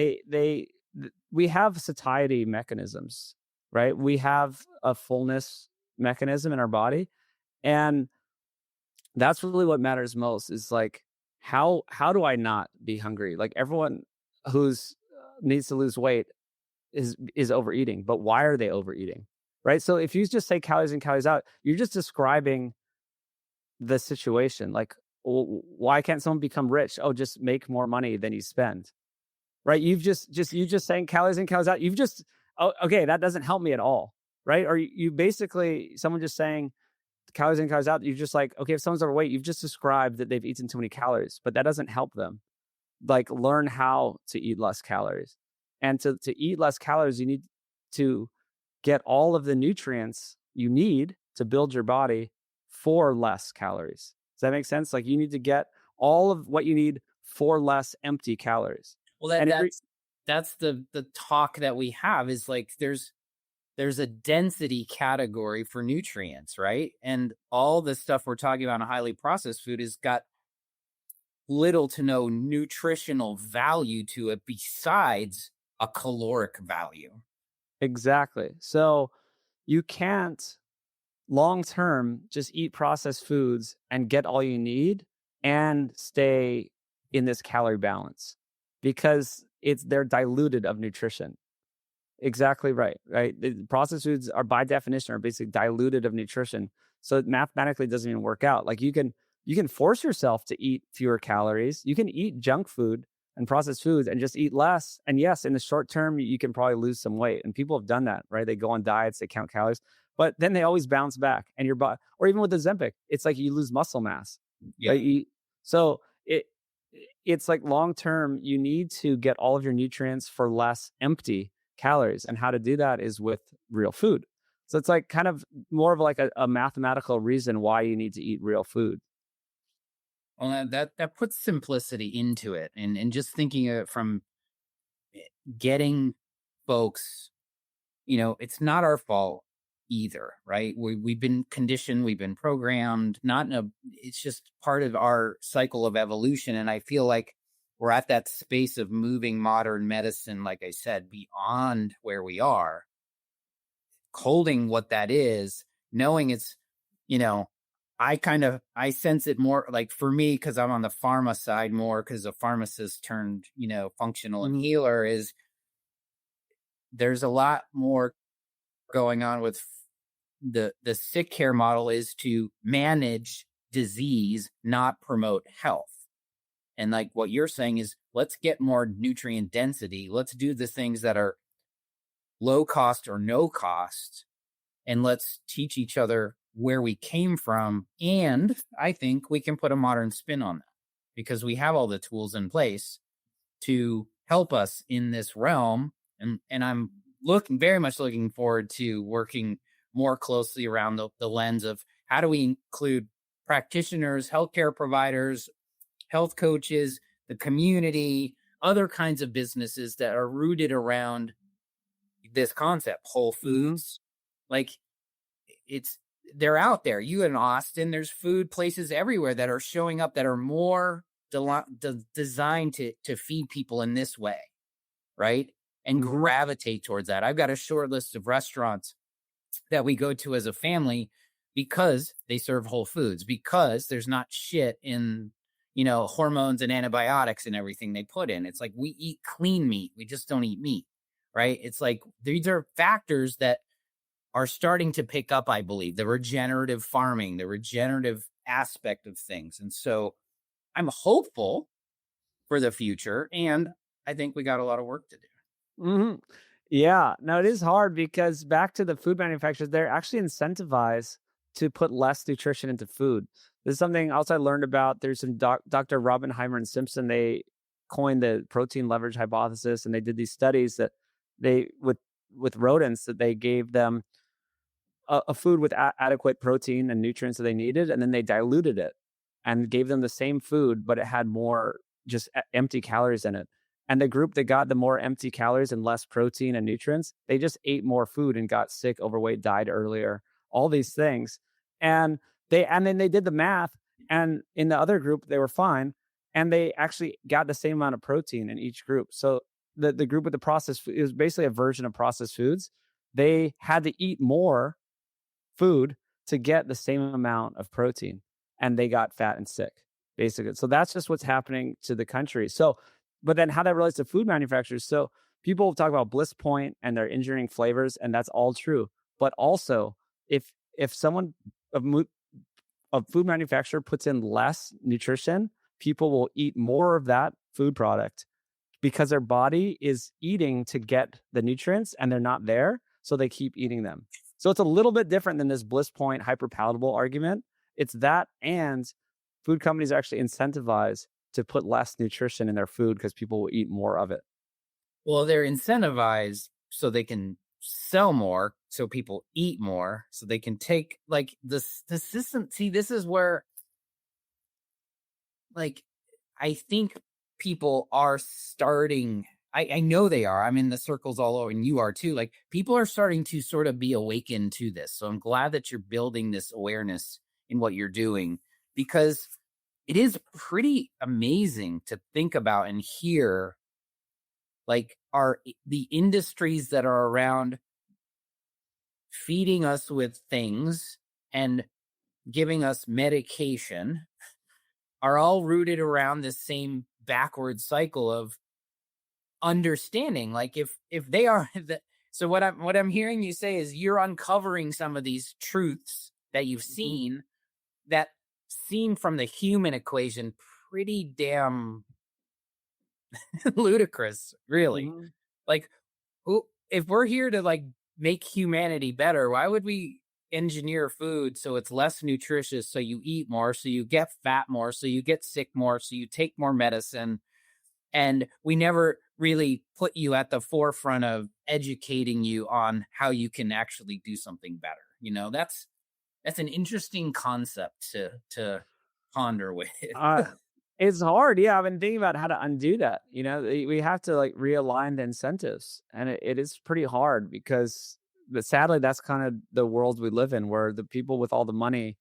[SPEAKER 2] We have satiety mechanisms, right? We have a fullness mechanism in our body, and that's really what matters most. Is like how do I not be hungry? Like everyone who's needs to lose weight is overeating, but why are they overeating? Right? So if you just say calories in, calories out, you're just describing the situation. Like, why can't someone become rich? Oh, just make more money than you spend. Right? You just saying calories in, calories out. Okay, that doesn't help me at all. Right? Or you basically someone just saying calories in, calories out. You're just like, okay, if someone's overweight, you've just described that they've eaten too many calories, but that doesn't help them. Like learn how to eat less calories. And to eat less calories, you need to get all of the nutrients you need to build your body for less calories. Does that make sense? Like you need to get all of what you need for less empty calories.
[SPEAKER 3] Well, that's the talk that we have is like there's a density category for nutrients, right? And all the stuff we're talking about in highly processed food has got little to no nutritional value to it besides a caloric value.
[SPEAKER 2] Exactly. So you can't long term just eat processed foods and get all you need and stay in this calorie balance because they're diluted of nutrition. Exactly right. The processed foods are by definition are basically diluted of nutrition. So it mathematically doesn't even work out. Like you can force yourself to eat fewer calories. You can eat junk food and processed foods and just eat less. And yes, in the short term, you can probably lose some weight. And people have done that, right? They go on diets, they count calories, but then they always bounce back. And your body, or even with the Ozempic, it's like you lose muscle mass.
[SPEAKER 3] Yeah.
[SPEAKER 2] Right? So it's like long term, you need to get all of your nutrients for less empty calories. And how to do that is with real food. So it's like kind of more of like a mathematical reason why you need to eat real food.
[SPEAKER 3] Well, that puts simplicity into it, and just thinking of it from getting folks, it's not our fault either, right? We've been conditioned, we've been programmed, it's just part of our cycle of evolution. And I feel like we're at that space of moving modern medicine, like I said, beyond where we are, holding what that is, knowing it's, I sense it more like for me, because I'm on the pharma side more because a pharmacist turned, functional and healer is there's a lot more going on with the sick care model is to manage disease, not promote health. And like what you're saying is let's get more nutrient density. Let's do the things that are low cost or no cost. And let's teach each other where we came from. And I think we can put a modern spin on that because we have all the tools in place to help us in this realm. And I'm very much looking forward to working more closely around the lens of how do we include practitioners, healthcare providers, health coaches, the community, other kinds of businesses that are rooted around this concept, whole foods. Like they're out there. You in Austin, there's food places everywhere that are showing up that are more designed to feed people in this way, right? And gravitate towards that. I've got a short list of restaurants that we go to as a family because they serve whole foods, because there's not shit in, hormones and antibiotics and everything they put in. It's like we eat clean meat. We just don't eat meat, right? It's like these are factors that are starting to pick up, I believe, the regenerative farming, the regenerative aspect of things. And so I'm hopeful for the future, and I think we got a lot of work to do.
[SPEAKER 2] Yeah, no, it is hard because back to the food manufacturers, they're actually incentivized to put less nutrition into food. This is something else I learned about. There's some Dr. Robbenheimer and Simpson. They coined the protein leverage hypothesis, and they did these studies that they with rodents that they gave them a food with adequate protein and nutrients that they needed, and then they diluted it and gave them the same food, but it had more just empty calories in it. And the group that got the more empty calories and less protein and nutrients, they just ate more food and got sick, overweight, died earlier, all these things. And then they did the math, and in the other group, they were fine. And they actually got the same amount of protein in each group. So the group with the processed food, it was basically a version of processed foods. They had to eat more food to get the same amount of protein, and they got fat and sick, basically. So that's just what's happening to the country. So, but then how that relates to food manufacturers. So people talk about bliss point and they're engineering flavors, and that's all true. But also, if someone a food manufacturer puts in less nutrition, people will eat more of that food product because their body is eating to get the nutrients and they're not there, so they keep eating them. So it's a little bit different than this bliss point hyperpalatable argument. It's that, and food companies are actually incentivized to put less nutrition in their food because people will eat more of it.
[SPEAKER 3] Well, they're incentivized so they can sell more, so people eat more, so they can take like the system. See, this is where, like, I think people are starting. I know they are. I'm in the circles all over, and you are too. Like, people are starting to sort of be awakened to this. So I'm glad that you're building this awareness in what you're doing, because it is pretty amazing to think about and hear, like, the industries that are around feeding us with things and giving us medication are all rooted around this same backward cycle of understanding. Like, if they are so what I'm hearing you say is you're uncovering some of these truths that you've seen that seem from the human equation pretty damn ludicrous, really. Like, if we're here to like make humanity better, why would we engineer food so it's less nutritious, so you eat more, so you get fat more, so you get sick more, so you take more medicine? And we never really put you at the forefront of educating you on how you can actually do something better. That's an interesting concept to ponder with.
[SPEAKER 2] It's hard. Yeah, I've been thinking about how to undo that. We have to like realign the incentives, and it is pretty hard because, but sadly, that's kind of the world we live in, where the people with all the money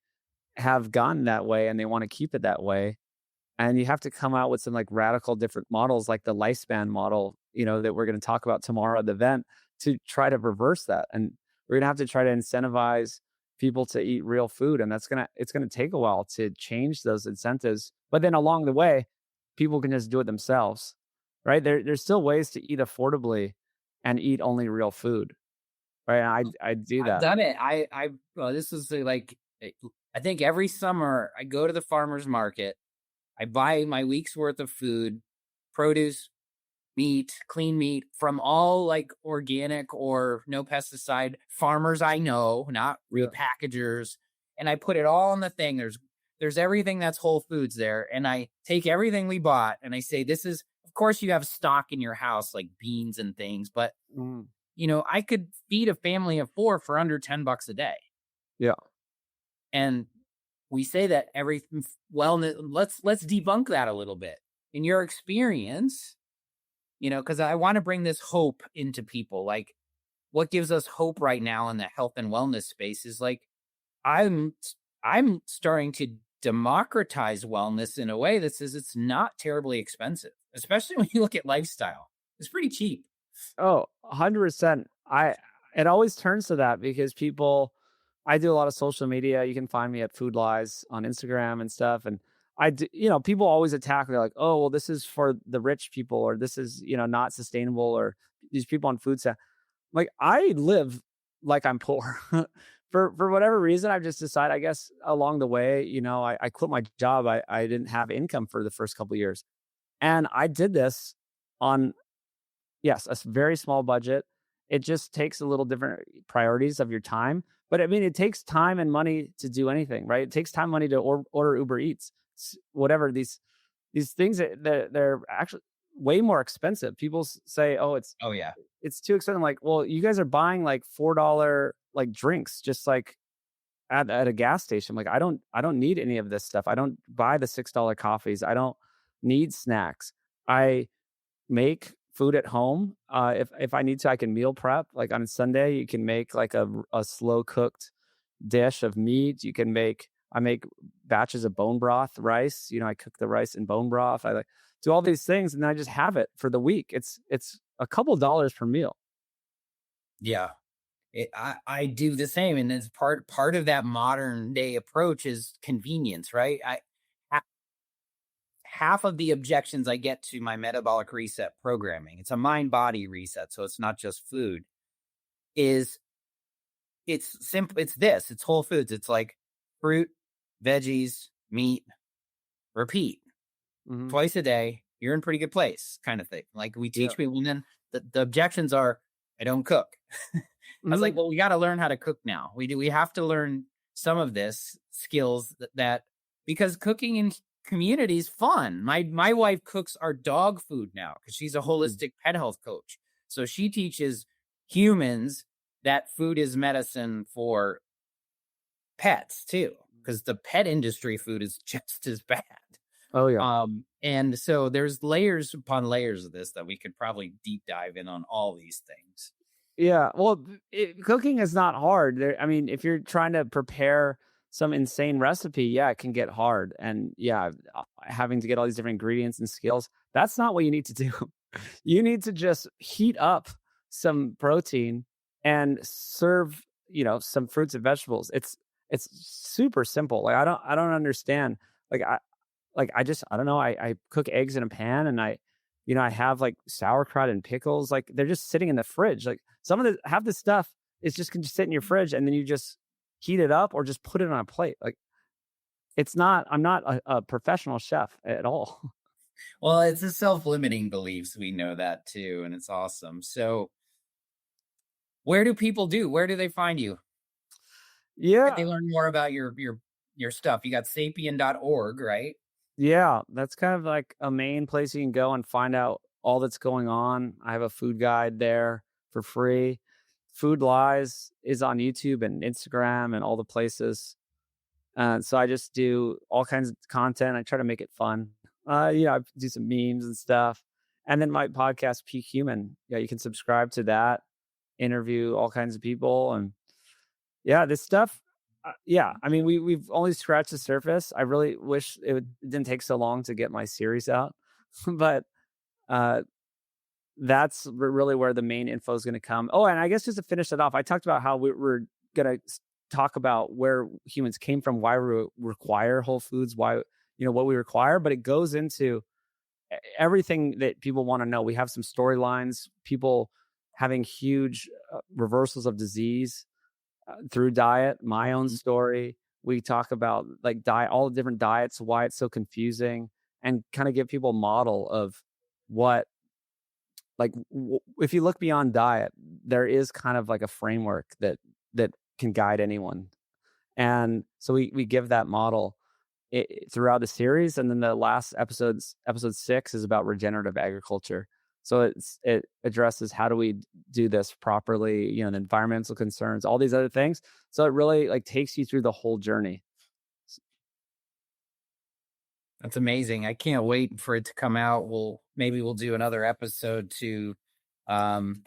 [SPEAKER 2] have gone that way and they want to keep it that way. And you have to come out with some like radical different models, like the lifespan model, that we're going to talk about tomorrow at the event, to try to reverse that. And we're going to have to try to incentivize people to eat real food. And it's going to take a while to change those incentives. But then along the way, people can just do it themselves, right? There's still ways to eat affordably and eat only real food, right? I do that.
[SPEAKER 3] I've done it. This is like, I think every summer I go to the farmer's market. I buy my week's worth of food, produce, meat, clean meat from all like organic or no pesticide farmers I know, not real packagers. And I put it all in the thing. There's everything that's Whole Foods there. And I take everything we bought and I say, this is, of course you have stock in your house, like beans and things, but I could feed a family of 4 for under $10 a day.
[SPEAKER 2] Yeah.
[SPEAKER 3] And we say that wellness, let's debunk that a little bit. In your experience, because I want to bring this hope into people. Like, what gives us hope right now in the health and wellness space is like, I'm starting to democratize wellness in a way that says it's not terribly expensive, especially when you look at lifestyle. It's pretty cheap.
[SPEAKER 2] Oh, 100%. It always turns to that because I do a lot of social media. You can find me at Food Lies on Instagram and stuff. And people always attack. They're like, oh, well, this is for the rich people, or this is, not sustainable, or these people on food stamps. Like, I live like I'm poor. For whatever reason, I've just decided, I guess, along the way, I quit my job. I didn't have income for the first couple of years. And I did this on, yes, a very small budget. It just takes a little different priorities of your time. But I mean, it takes time and money to do anything, right? It takes time, money to order Uber Eats, whatever. These things that they're actually way more expensive. People say, "Oh,
[SPEAKER 3] Oh yeah,
[SPEAKER 2] it's too expensive." I'm like, well, you guys are buying like $4 like drinks, just like at a gas station. Like, I don't need any of this stuff. I don't buy the $6 coffees. I don't need snacks. I make food at home. If I need to, I can meal prep. Like on Sunday, you can make like a slow cooked dish of meat. I make batches of bone broth rice. I cook the rice in bone broth. I like do all these things, and I just have it for the week. It's a couple dollars per meal.
[SPEAKER 3] yeah. I do the same, and it's part of that modern day approach is convenience, right? Half of the objections I get to my metabolic reset programming, it's a mind body reset, so it's not just food, is it's simple. It's whole foods. It's like fruit, veggies, meat, repeat twice a day. You're in pretty good place, kind of thing. Like, we teach people, and then the objections are, I don't cook. I was like, well, we got to learn how to cook now. We have to learn some of this skills that because cooking in community is fun. My wife cooks our dog food now because she's a holistic pet health coach. So she teaches humans that food is medicine for pets too, because the pet industry food is just as bad.
[SPEAKER 2] Oh yeah.
[SPEAKER 3] And so there's layers upon layers of this that we could probably deep dive in on all these things.
[SPEAKER 2] Yeah, well, cooking is not hard. I mean, if you're trying to prepare some insane recipe, yeah, it can get hard. And yeah, having to get all these different ingredients and skills, that's not what you need to do. You need to just heat up some protein and serve, some fruits and vegetables. It's super simple. Like, I don't understand. Like, I don't know. I cook eggs in a pan, and I have like sauerkraut and pickles. Like, they're just sitting in the fridge. Like, half the stuff is just can just sit in your fridge, and then you just heat it up or just put it on a plate. Like, I'm not a professional chef at all.
[SPEAKER 3] Well, it's a self-limiting beliefs. We know that too. And it's awesome. So where do they find you?
[SPEAKER 2] Yeah.
[SPEAKER 3] Where can they learn more about your stuff? You got sapien.org, right?
[SPEAKER 2] Yeah, that's kind of like a main place you can go and find out all that's going on. I have a food guide there for free. Food Lies is on YouTube and Instagram and all the places. So I just do all kinds of content. I try to make it fun. I do some memes and stuff. And then my podcast, Peak Human. Yeah, you can subscribe to that, interview all kinds of people. And yeah, this stuff. Yeah, I mean, we've only scratched the surface. I really wish it didn't take so long to get my series out, but that's really where the main info is going to come. Oh, and I guess just to finish it off, I talked about how we're going to talk about where humans came from, why we require whole foods, why what we require, but it goes into everything that people want to know. We have some storylines, people having huge reversals of disease through diet, my own story. We talk about like diet, all the different diets, why it's so confusing, and kind of give people a model of what, like, if you look beyond diet, there is kind of like a framework that can guide anyone. And so we give that model throughout the series. And then the last episode 6 is about regenerative agriculture. So it addresses how do we do this properly, you know, the environmental concerns, all these other things. So it really like takes you through the whole journey.
[SPEAKER 3] That's amazing. I can't wait for it to come out. Maybe we'll do another episode to um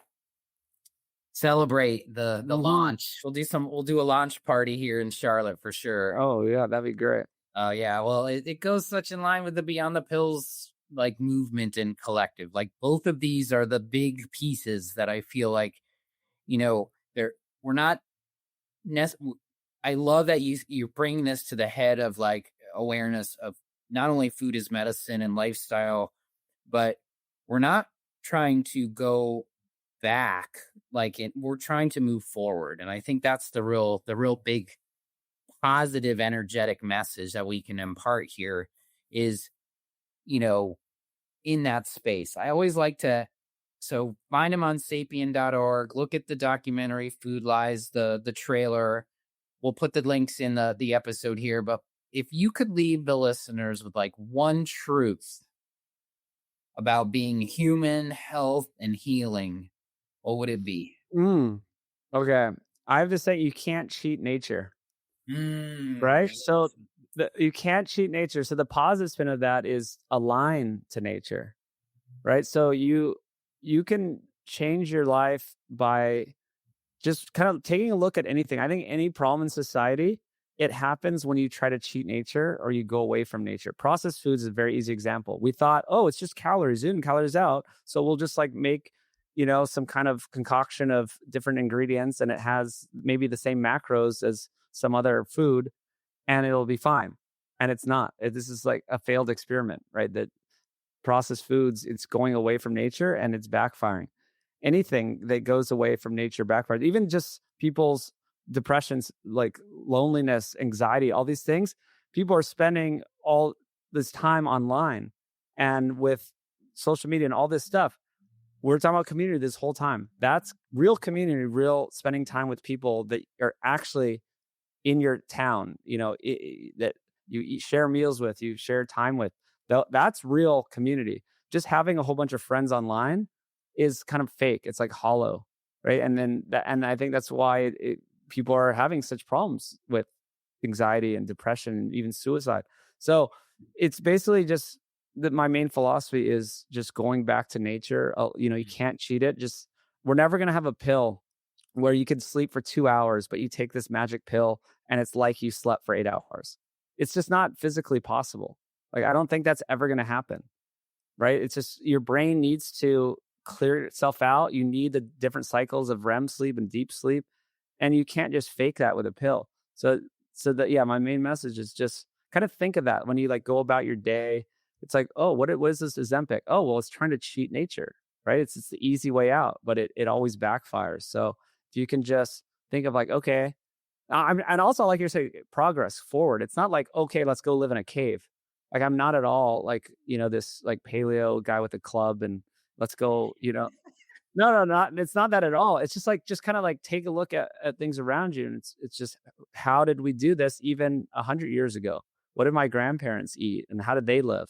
[SPEAKER 3] celebrate the launch. We'll do a launch party here in Charlotte for sure.
[SPEAKER 2] Oh yeah, that'd be great.
[SPEAKER 3] Oh yeah, well it goes such in line with the Beyond the Pills like movement and collective. Like both of these are the big pieces that I feel like, you know, we're not I love that you're bringing this to the head of like awareness of not only food as medicine and lifestyle, but we're not trying to go back. We're trying to move forward, and I think that's the real big positive energetic message that we can impart here is, you know, in that space. I always like to find them on sapien.org, look at the documentary Food Lies, the trailer. We'll put the links in the episode here, but if you could leave the listeners with like one truth about being human, health, and healing, what would it be?
[SPEAKER 2] Okay. I have to say you can't cheat nature. Right? So you can't cheat nature. So the positive spin of that is align to nature. Right? So you can change your life by just kind of taking a look at anything. I think any problem in society, it happens when you try to cheat nature or you go away from nature. Processed foods is a very easy example. We thought, oh, it's just calories in, calories out. So we'll just like make, you know, some kind of concoction of different ingredients and it has maybe the same macros as some other food and it'll be fine. And it's not. This is like a failed experiment, right? That processed foods, it's going away from nature and it's backfiring. Anything that goes away from nature backfires. Even just people's depressions, like loneliness, anxiety, all these things. People are spending all this time online and with social media and all this stuff. We're talking about community this whole time. That's real community, real spending time with people that are actually in your town, you know, that you share meals with, you share time with. That's real community. Just having a whole bunch of friends online is kind of fake. It's like hollow, right? And I think that's why people are having such problems with anxiety and depression and even suicide. So it's basically just that my main philosophy is just going back to nature. You know, you can't cheat it. Just we're never going to have a pill where you can sleep for 2 hours, but you take this magic pill and it's like you slept for 8 hours. It's just not physically possible. Like, I don't think that's ever going to happen, right? It's just your brain needs to clear itself out. You need the different cycles of REM sleep and deep sleep, and you can't just fake that with a pill. So that, yeah, my main message is just kind of think of that when you like go about your day. It's like, oh, what is this Ozempic? Oh, well, it's trying to cheat nature, right? It's the easy way out, but it always backfires. So if you can just think of like, okay, and also like you're saying, progress forward. It's not like, okay, let's go live in a cave. Like I'm not at all like, you know, this like paleo guy with a club and let's go, you know. No, not it's not that at all. It's just like just kind of like take a look at things around you. And it's just how did we do this even 100 years ago? What did my grandparents eat and how did they live?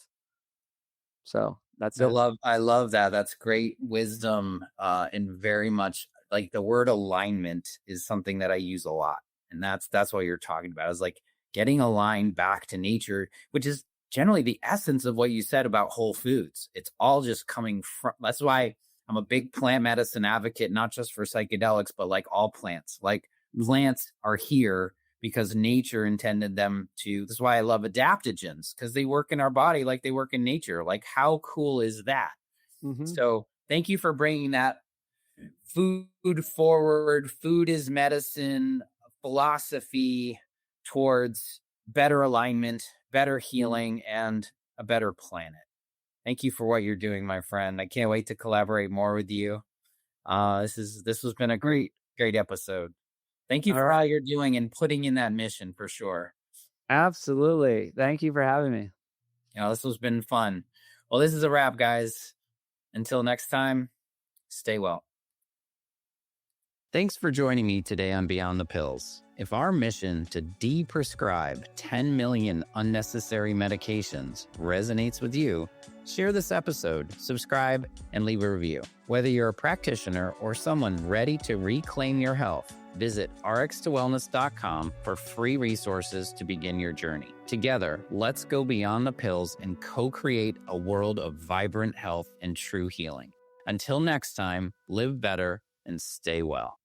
[SPEAKER 2] So that's it.
[SPEAKER 3] I love that. That's great wisdom. And very much like the word alignment is something that I use a lot. And that's what you're talking about. Is like getting aligned back to nature, which is generally the essence of what you said about whole foods. It's all just coming from, that's why I'm a big plant medicine advocate, not just for psychedelics, but like all plants. Like plants are here because nature intended them to. That's why I love adaptogens, because they work in our body like they work in nature. Like, how cool is that? Mm-hmm. So thank you for bringing that food forward, food is medicine philosophy towards better alignment, better healing, and a better planet. Thank you for what you're doing, my friend. I can't wait to collaborate more with you. This has been a great episode. Thank you for all you're doing and putting in that mission for sure.
[SPEAKER 2] Absolutely. Thank you for having me.
[SPEAKER 3] You know, this has been fun. Well, this is a wrap, guys. Until next time, stay well.
[SPEAKER 1] Thanks for joining me today on Beyond the Pills. If our mission to deprescribe 10 million unnecessary medications resonates with you, share this episode, subscribe, and leave a review. Whether you're a practitioner or someone ready to reclaim your health, visit rx2wellness.com for free resources to begin your journey. Together, let's go beyond the pills and co-create a world of vibrant health and true healing. Until next time, live better and stay well.